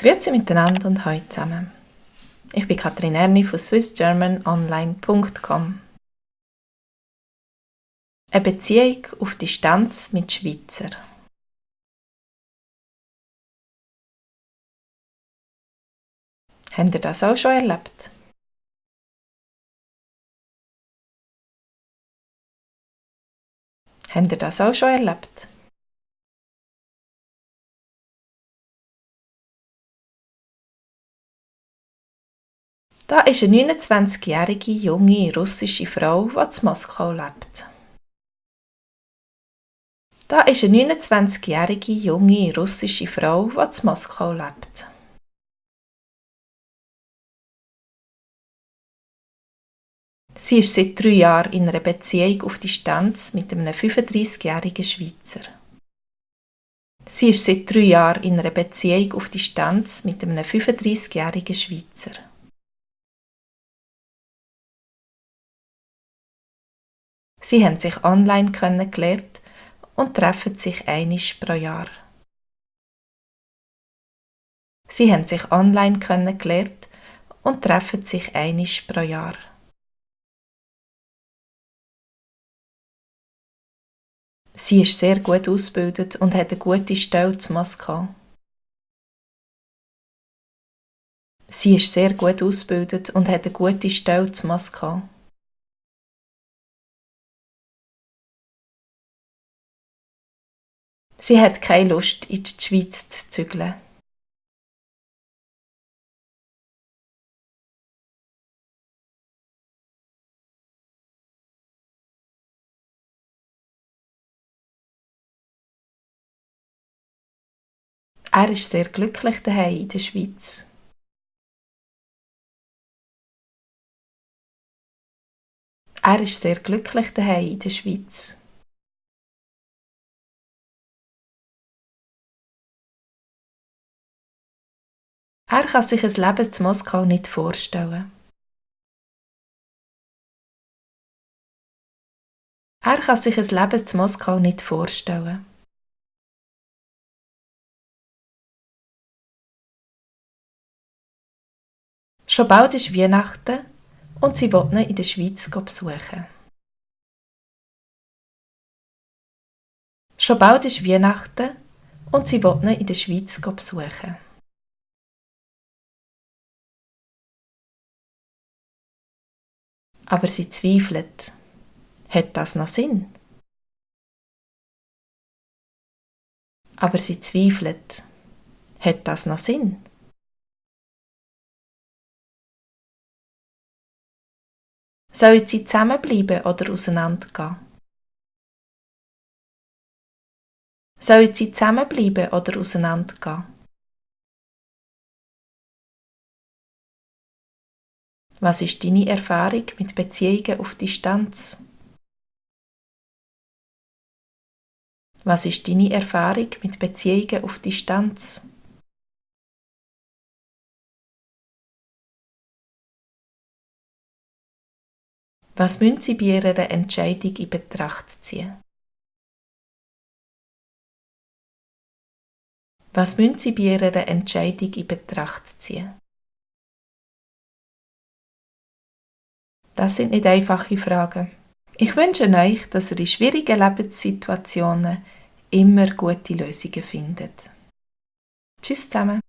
Grüezi miteinander und hallo zusammen. Ich bin Katrin Erni von swissgermanonline.com. Eine Beziehung auf Distanz mit Schweizer. Habt ihr das auch schon erlebt? Habt ihr das auch schon erlebt? Da ist eine 29-jährige junge russische Frau, die in Moskau lebt. Da ist eine 29-jährige junge russische Frau, die in Moskau lebt. Sie ist seit 3 Jahren in einer Beziehung auf Distanz mit einem 35-jährigen Schweizer. Sie ist seit 3 Jahren in einer Beziehung auf Distanz mit einem 35-jährigen Schweizer. Sie haben sich online kennengelernt und treffen sich einmal pro Jahr. Sie haben sich online kennengelernt und treffen sich einmal pro Jahr. Sie ist sehr gut ausgebildet und hat eine gute Stelle in Moskau. Sie ist sehr gut ausgebildet und hat eine gute Stelle in Moskau. Sie hat keine Lust, in die Schweiz zu zügeln. Er ist sehr glücklich daheim in der Schweiz. Er ist sehr glücklich daheim in der Schweiz. Er kann sich ein Leben in Moskau nicht vorstellen. Er kann sich ein Leben in Moskau nicht vorstellen. Schon bald ist Weihnachten und sie will ihn in der Schweiz besuchen. Schon bald ist Weihnachten und sie will ihn in der Schweiz besuchen. Aber sie zweifelt. Hat das noch Sinn? Aber sie zweifelt. Hat das noch Sinn? Sollen sie zusammenbleiben oder auseinandergehen? Sollen sie zusammenbleiben oder auseinandergehen? Was ist deine Erfahrung mit Beziehungen auf Distanz? Was ist deine Erfahrung mit Beziehungen auf Distanz? Was müssen Sie bei Ihrer Entscheidung in Betracht ziehen? Was müssen Sie bei Ihrer Entscheidung in Betracht ziehen? Das sind nicht einfache Fragen. Ich wünsche euch, dass ihr in schwierigen Lebenssituationen immer gute Lösungen findet. Tschüss zusammen!